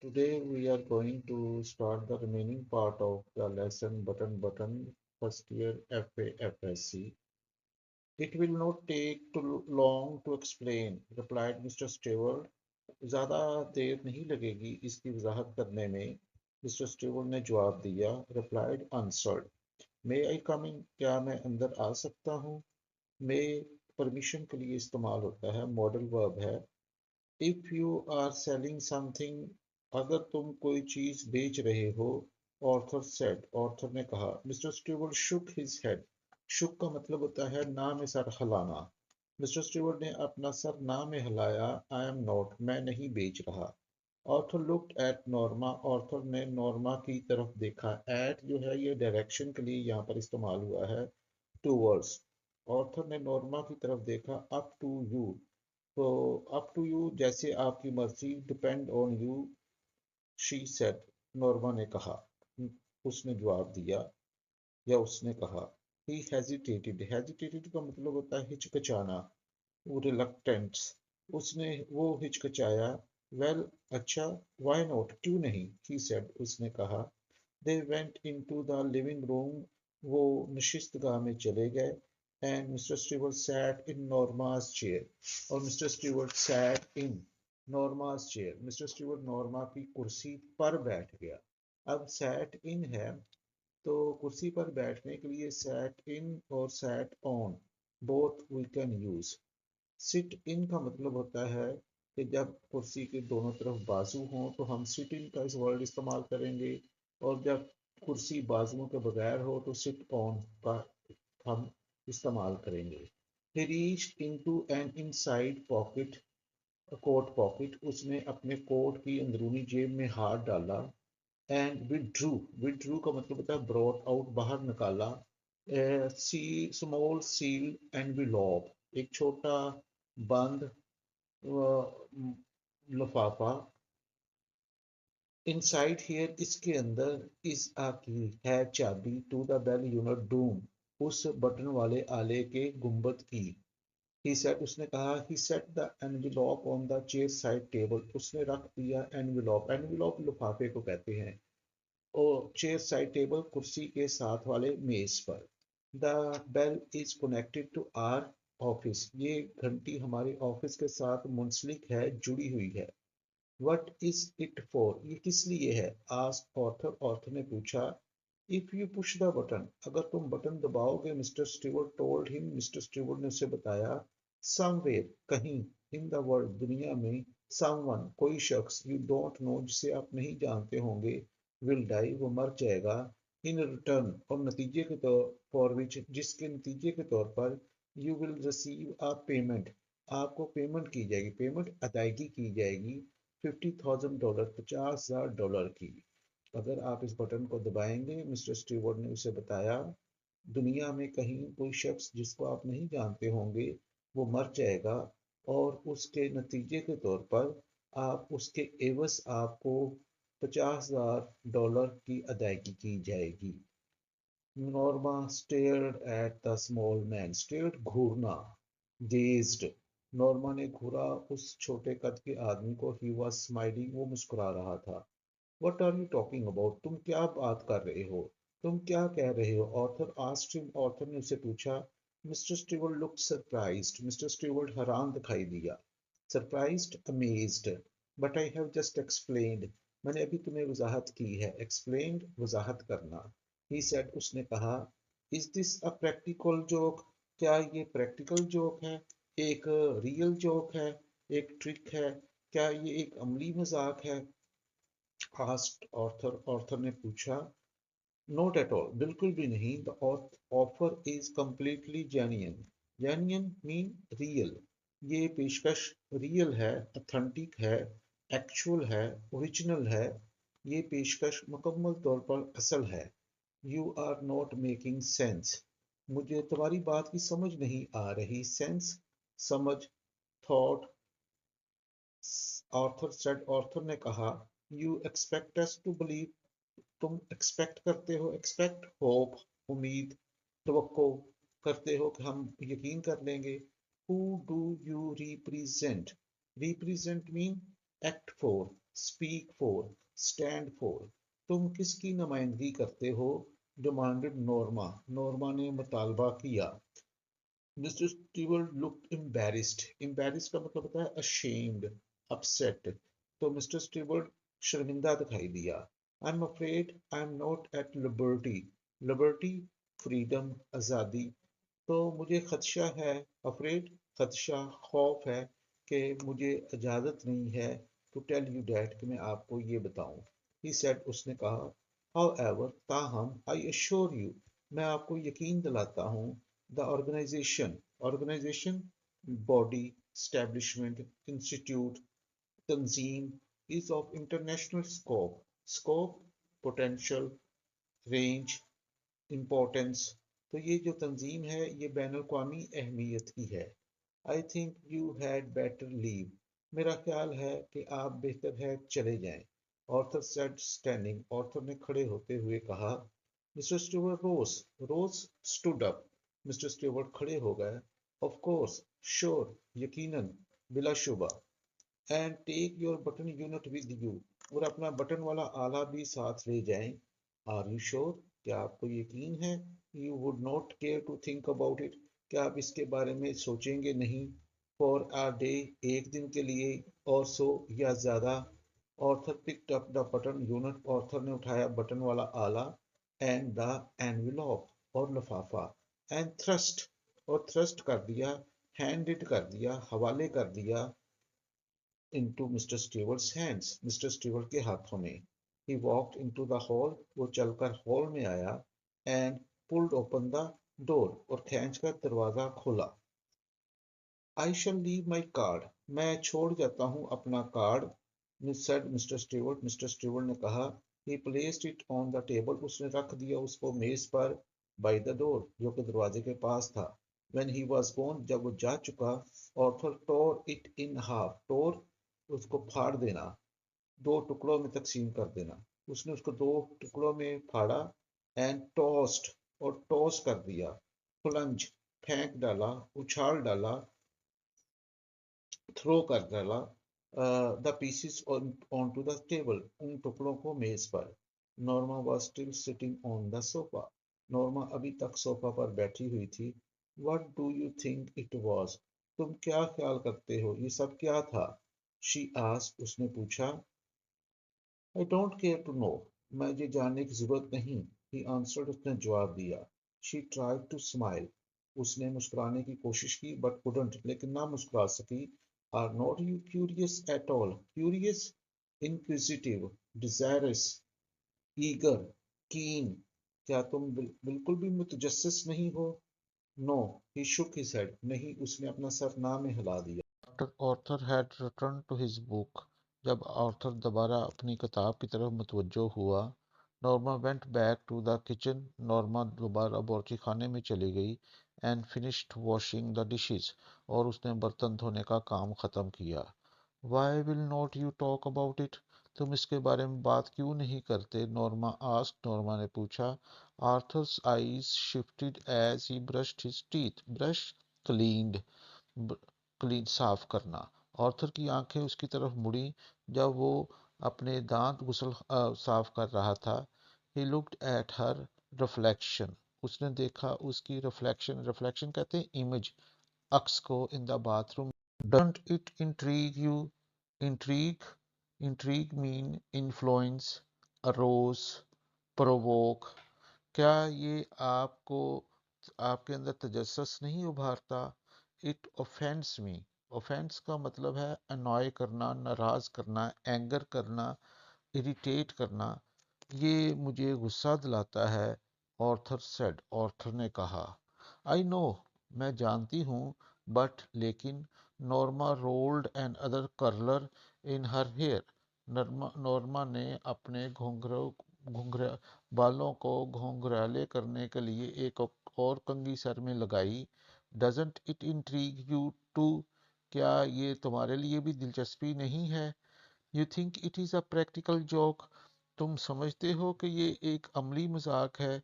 Today we are going to start the remaining part of the lesson Button first year FA FSC. It will not take too long to explain, replied Mr. Stewart. ज़्यादा देर नहीं लगेगी इसकी वजाहत करने में, mister Stewart ने जवाब दिया. Replied answered. May I come in? क्या मैं अंदर आ सकता हूँ? May परमिशन के लिए इस्तेमाल होता है, मॉडल वर्ब है. If you are selling something, अगर तुम कोई चीज बेच रहे हो. ऑर्थर सेड, ऑर्थर ने कहा. Mister Stewart shook his head. Shook का मतलब होता है ना में सर हिलाना. मिस्टर स्टीवर्ट ने अपना सर ना में हिलाया. आई एम नॉट, मैं नहीं बेच रहा. Arthur looked at Norma. Arthur ने नॉर्मा की तरफ देखा. एट जो है ये डायरेक्शन के लिए यहाँ पर इस्तेमाल हुआ है. टूवर्ड्स. ऑर्थर ने नॉर्मा की तरफ देखा. Up to you. तो अप टू यू जैसे आपकी मर्जी. Depend on you, she said. Norma ने कहा. उसने जवाब दिया या उसने कहा. He hesitated. हेजिटेटेड का मतलब होता है हिचकिचाना. वो रिलक्टेंस. उसने वो हिचकिचाया. वेल, अच्छा. व्हाई नॉट, क्यों नहीं. ही सेड, उसने कहा. They went into the living room. वो नशिस्तगाह में चले गए. And mister Stewart sat in Norma's chair. और mister Stewart sat in Norma's chair. Mister Stewart Norma की कुर्सी पर बैठ गया. अब सैट इन है, तो कुर्सी पर बैठने के लिए सैट इन और sat on both we can use. Sit in का मतलब होता है कि जब कुर्सी के दोनों तरफ बाजू हों तो हम सिट इन का इस वर्ड इस्तेमाल करेंगे. और जब कुर्सी बाजुओं के बगैर हो तो सिट ऑन का हम इस्तेमाल करेंगे. He reached into an inside pocket, coat pocket. उसने अपने कोट की अंदरूनी जेब में हाथ डाला. And withdrew. विड्रू का मतलब होता है ब्रॉट आउट, बाहर निकाला. C small seal एनविलॉप. एक छोटा बंद लिफाफा. इनसाइड हियर, इसके अंदर. इज आ की है चाबी. To the bell unit doom, उस बटन वाले आले के गुंबद की. He said, उसने कहा. He set the envelope on the chair side table. उसने रख दिया envelope. Envelope लिफाफे को कहते हैं. और चेयर साइड टेबल, कुर्सी के साथ वाले मेज पर. The bell is connected to our office. ये घंटी हमारे ऑफिस के साथ मुंसलिक है, जुड़ी हुई है. वट इज इट फॉर, ये किस लिए है. Ask Arthur. ऑर्थर ने पूछा. If you push the button, अगर तुम बटन दबाओगे. Mister Stewart told him. Mister Stewart ने उसे बताया. समवेयर, कहीं. इन द वर्ल्ड, दुनिया में. समवन, कोई शख्स. यू डोंट नो, जिसे आप नहीं जानते होंगे. विल डाई, वो मर जाएगा. इन रिटर्न, और नतीजे के तौर. फॉर विच, जिसके नतीजे के तौर पर. You will receive a payment, आपको पेमेंट की जाएगी. पेमेंट अदायगी की जाएगी. $50,000, $50,000 की. अगर आप इस बटन को दबाएंगे, मिस्टर स्टीवर्ट ने उसे बताया. दुनिया में कहीं कोई शख्स जिसको आप नहीं जानते होंगे वो मर जाएगा. और उसके नतीजे के तौर पर आप उसके एवज आपको $50,000 की अदायगी की जाएगी. Norma stared at the small man. Stared घूरना. गेज्ड. नॉर्मा ने घूरा उस छोटे कद के आदमी को. ही वॉज स्माइलिंग, वो मुस्कुरा रहा था. What are you talking about, तुम क्या बात कर रहे हो. तुम क्या कह रहे हो. Arthur asked him. ऑर्थर ने उससे पूछा. Mister Stewart looked surprised. Mister Stewart हैरान दिखाई दिया. Surprised, amazed. But I have just explained, मैंने अभी तुम्हें वजाहत की है. एक्सप्लेन्ड, वजाहत करना. ही सेड, उसने कहा. Is this a practical joke, क्या ये प्रैक्टिकल जोक है, एक रियल जोक है, एक ट्रिक है, क्या ये एक अमली मजाक है. Asked Arthur. ऑर्थर ने पूछा. नॉट एट ऑल, बिल्कुल भी नहीं. The offer is completely genuine. Genuine mean real. ये पेशकश रियल है, ऑथेंटिक है, एक्चुअल है, ओरिजिनल है. ये पेशकश मुकम्मल तौर पर असल है. You are not making sense, मुझे तुम्हारी बात की समझ नहीं आ रही. सेंस, समझ. थॉट. ऑर्थर सेड, ऑर्थर ने कहा. You expect us to believe, तुम एक्सपेक्ट करते हो. एक्सपेक्ट, होप, उम्मीद, तवक्को करते हो कि हम यकीन कर लेंगे. Who do you represent. Represent mean act for. Speak for, stand for. तुम किसकी नुमाइंदगी करते हो? Demanded Norma. नॉर्मा ने मुतालबा किया। Mister Stewart looked embarrassed. Embarrassed का मतलब होता है ashamed, upset। तो मिस्टर स्टीवर्ट शर्मिंदा दिखाई दिया। I am afraid I am not at liberty. Liberty, freedom, आज़ादी। तो मुझे खदशा है, अफ्रेड, खदशा, खौफ है कि मुझे इजाज़त नहीं है टू टेल यू डैट कि मैं आपको ये बताऊं। ही सेड, उसने कहा, हाउएवर, ताहम, आई अश्योर यू, मैं आपको यकीन दिलाता हूँ, the organization, body, establishment, institute, तंजीम, is of international scope. Scope, potential, range, importance. तो ये जो तंजीम है ये बैन अवी अहमियत की है। I think you had better leave, मेरा ख्याल है कि आप बेहतर है चले जाएं। ऑर्थर सेड स्टैंडिंग, ऑर्थर ने खड़े होते हुए कहा। Mister Stewart rose, rose stood up. Mister Stewart खड़े हो गए। ऑफ कोर्स, श्योर, यकीनन, बिलाशुबा। And take your button unit with you, और अपना बटन वाला आला भी साथ ले जाएं। आर यू श्योर, क्या आपको यकीन है? You would not care to think about it, क्या आप इसके बारे में सोचेंगे नहीं? फॉर आ डे, एक दिन के लिए, और सो, या ज्यादा। Arthur picked up the button unit, Arthur ने उठाया बटन वाला आला, एंड द एनविलॉप, और लिफाफा, एंड थ्रस्ट, और थ्रस्ट कर दिया, हैंडेड कर दिया, हवाले कर दिया, into Mr. Stewart's hands, Mr. Stewart के हाथों में। He walked into the hall, वो चलकर हॉल में आया, and pulled open the door, और खींचकर दरवाजा खोला। I shall leave my card, मैं छोड़ जाता हूँ अपना card, said Mr. Stewart, Mr. Stewart ने कहा। He placed it on the table, उसने रख दिया उसको मेज पर, by the door, जो कि दरवाजे के पास था। When he was gone, जब वो जा चुका, Arthur tore it in half, tore, उसको फाड़ देना, दो टुकड़ों में तकसीम कर देना। उसने उसको दो टुकड़ों में फाड़ा, एंड टॉस्ड, और टॉस कर दिया, प्लंज, फेंक डाला, उछाल डाला, थ्रो कर डाला, the pieces on to the table, उन टुकड़ों को मेज पर। Norma was still sitting on the sofa, Norma अभी तक सोफा पर बैठी हुई थी। What do you think it was, तुम क्या ख्याल करते हो ये सब क्या था? शी आस्क्ड, उसने पूछा। I don't care to know, मुझे जानने की जरूरत नहीं। ही आंसर्ड, उसने जवाब दिया। शी ट्राइड टू स्माइल, उसने मुस्कुराने की कोशिश की, बट कुडंट, लेकिन ना मुस्कुरा सकी। Are not you curious at all, curious, inquisitive, desirous, eager, keen, क्या तुम बिल्कुल भी मुतजस्सिस नहीं हो? No, he shook his head, नहीं, उसने अपना सर ना में हिला दिया। After Arthur had returned to his book, जब आर्थर दोबारा अपनी किताब की तरफ मुतवज्जो हुआ, Norma went back to the kitchen, Norma दोबारा बावर्ची खाने में चली गई, and finished washing the dishes, और उसने बर्तन धोने का काम ख़त्म किया। Why will not you talk about it, तुम इसके बारे में बात क्यों नहीं करते? नॉर्मा आस्क्ड, नॉर्मा ने पूछा। Arthur's eyes shifted as he brushed his teeth, brush, cleaned, clean, साफ करना। ऑर्थर की आंखें उसकी तरफ मुड़ी जब वो अपने दांत साफ कर रहा था। He looked at her reflection, उसने देखा उसकी रिफ्लेक्शन, रिफ्लेक्शन कहते हैं इमेज, अक्स को, in the bathroom. Don't it intrigue you, intrigue, intrigue mean influence, arouse, provoke, क्या ये आपको, आपके अंदर तजस्सुस नहीं उभारता? इट ऑफेंड्स मी, ऑफेंस का मतलब है अनॉय करना, नाराज करना, एंगर करना, इरिटेट करना, ये मुझे गुस्सा दिलाता है। ऑर्थर सेड, ऑर्थर ने कहा। आई नो, मैं जानती हूँ, बट लेकिन, Norma rolled another curler in her hair, Norma ने अपने घुंघरा बालों को घुंघराले करने के लिए एक और कंघी सर में लगाई। Doesn't it intrigue you too, क्या ये तुम्हारे लिए भी दिलचस्पी नहीं है? You think it is a practical joke, तुम समझते हो कि ये एक अमली मजाक है?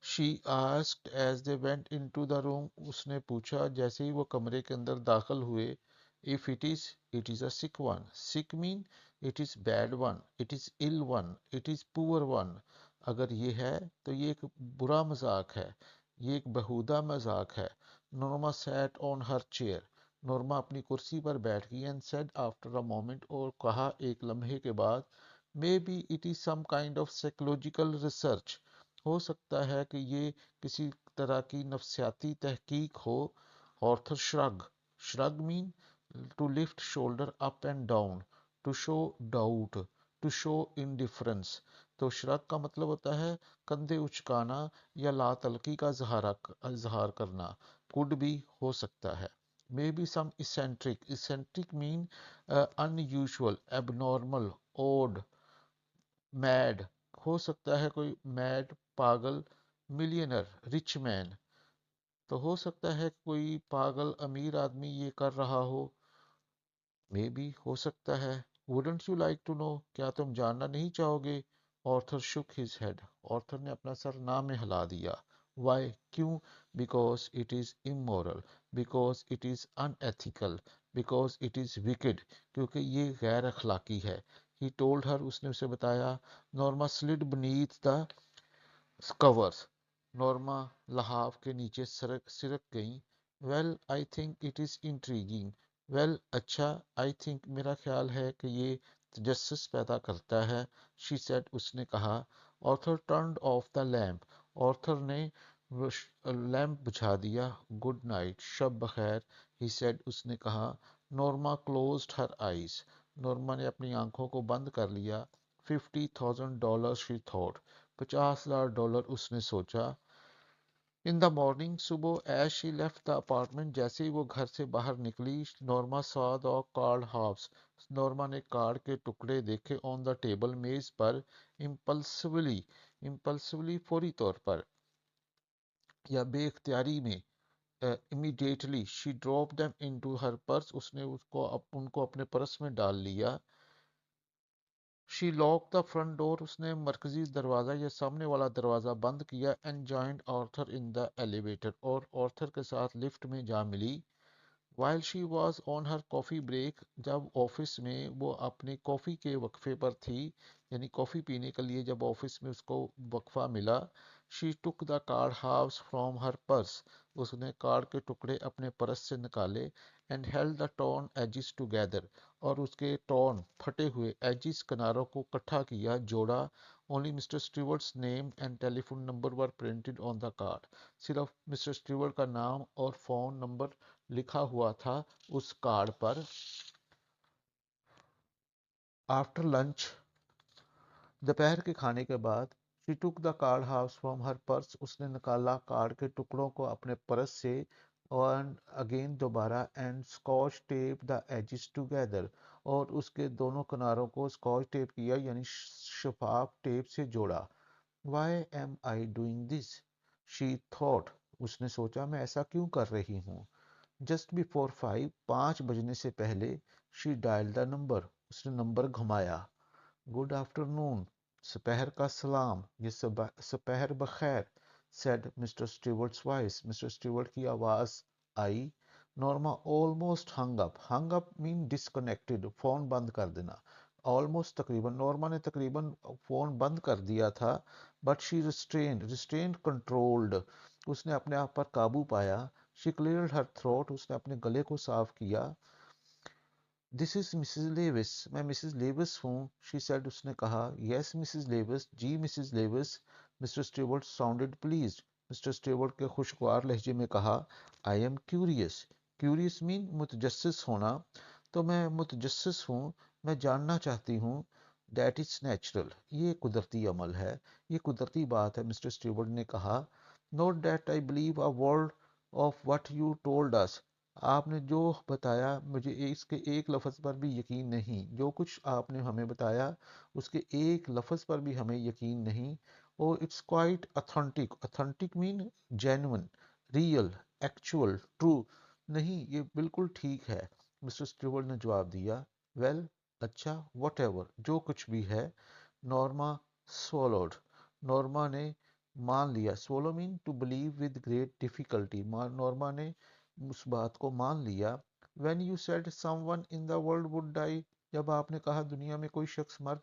She asked as they went into the room, उसने पूछा जैसे ही वो कमरे के अंदर दाखिल हुए। If it is a sick one, sick mean it is bad one, it is ill one, it is poor one. अगर ये है तो ये एक बुरा मजाक है, ये एक बेहुदा मजाक है। Norma sat on her chair, Norma अपनी कुर्सी पर बैठ गई and said after a moment, और कहा एक लम्हे के बाद, maybe it is some kind of psychological research, हो सकता है कि ये किसी तरह की नफ्सियाती तहकीक हो। Arthur shrug, shrug mean to lift shoulder up and down, to show doubt, to show indifference. तो श्रग का मतलब होता है कंधे उचकाना या लातलकी का इजहार करना। कुड भी हो सकता है। Maybe some eccentric, eccentric mean unusual, abnormal, odd, mad, हो सकता है कोई मैड, पागल। मिलियनर, रिच मैन, तो हो सकता है कोई पागल अमीर आदमी ये कर रहा हो। मे बी, हो सकता है। Wouldn't you like to know, क्या तुम जानना नहीं चाहोगे? Arthur shook his head, Arthur ने अपना सर ना में हिला दिया। वाई, क्यों? Because it is immoral, because it is unethical, because it is wicked, क्योंकि ये गैर अखलाकी है। ही टोल्ड हर, उसने उसे बताया। Norma slid beneath the covers, Norma लहाफ के नीचे सिरक गई। Well I think it is intriguing, well अच्छा, आई थिंक मेरा ख्याल है कि ये तजस्सुस पैदा करता है। शी सेड, उसने कहा। Arthur turned off the lamp, Arthur ने लैम्प बुझा दिया। गुड नाइट, शब बखैर, ही सेड, उसने कहा। Norma closed her eyes, Norma ने अपनी आंखों को बंद कर लिया। $50,000 शी थॉट, $50,000 उसने सोचा। इन द मॉर्निंग, सुबह, as she left the apartment, जैसे ही वो घर से बाहर निकली, Norma saw the card halves, Norma ने कार्ड के टुकड़े देखे ऑन द टेबल, मेज पर। इम्पल्सिवली, इम्पल्सिवली फौरी तौर पर या बेख्तियारी में, immediately she drop them into her purse, उसने उनको अपने पर्स में डाल लिया। She lock the front door, उसने मरकजी दरवाज़ा या सामने वाला दरवाज़ा बंद किया। And joined Arthur in the elevator, और ऑर्थर के साथ लिफ्ट में जा मिली। While she was on her coffee break, जब ऑफिस में वो अपने कॉफ़ी के वक्फे पर थी, यानी कॉफ़ी पीने के लिए जब ऑफिस में उसको वक्फा मिला। She took the card halves from her purse, उसने कार्ड के टुकड़े अपने पर्स से निकाले। And held the torn edges together, और उसके टॉर्न फटे हुए एजिस किनारों को इकट्ठा किया, जोड़ा। Only mister Stewart's name and telephone number were printed on the card, सिर्फ मिस्टर स्टीवर्ट का नाम और फ़ोन नंबर लिखा हुआ था उस कार्ड पर। आफ्टर लंच, दोपहर के खाने के बाद, she took the card house from her purse, उसने निकाला कार्ड के टुकड़ों को अपने पर्स से। और अगेन, दोबारा। And scotch tape the edges together, और उसके दोनों किनारों को स्कॉच टेप किया, यानी शफाफ टेप से जोड़ा। Why am I doing this, she thought, उसने सोचा, मैं ऐसा क्यों कर रही हूँ। जस्ट बिफोर 5, 5 बजने से पहले, शी डायल द नंबर, उसने नंबर घुमाया। गुड आफ्टरनून, दोपहर का सलाम, ये दोपहर बखैर, said mister Stewart's voice, mister Stewart की आवाज आई। Norma almost hung up mean disconnected, phone बंद कर देना। ऑलमोस्ट, तकरीबन, नॉर्मा ने तकरीबन फोन बंद कर दिया था। But she restrained, restrained controlled, उसने अपने आप पर काबू पाया। शी क्लियर्ड हर थ्रोट, उसने अपने गले को साफ किया। दिस इज मिसेस लेविस, मैं मिसेस लेविस हूँ, शी सेड, उसने कहा। यस मिसेस लेविस, जी Mrs Lewis. Mr Stewart sounded pleased, Mr Stewart के खुशगवार लहजे में कहा। I am curious, curious mean मुतजस्सिस होना, तो मैं मुतजस्सिस हूँ, मैं जानना चाहती हूँ। दैट इज नेचुरल, ये कुदरती अमल है, ये कुदरती बात है, मिस्टर स्टीवर्ट ने कहा। Note that I believe a word of what you told us, आपने जो बताया मुझे इसके एक लफ्ज़ पर भी यकीन नहीं, जो कुछ आपने हमें बताया उसके एक लफ्ज़ पर भी हमें यकीन नहीं। Oh it's quite authentic, authentic mean genuine, real, actual, true, नहीं ये बिल्कुल ठीक है, मिस्टर स्टीवर्ट ने जवाब दिया। वेल, अच्छा, वट एवर, जो कुछ भी है। नॉर्मा swallowed, नॉर्मा ने मान लिया। swallow mean to believe with great difficulty, Norma ने उस बात को मान लिया। When you said someone in the world would die, जब आपने कहा दुनिया में कोई शख्स मर्द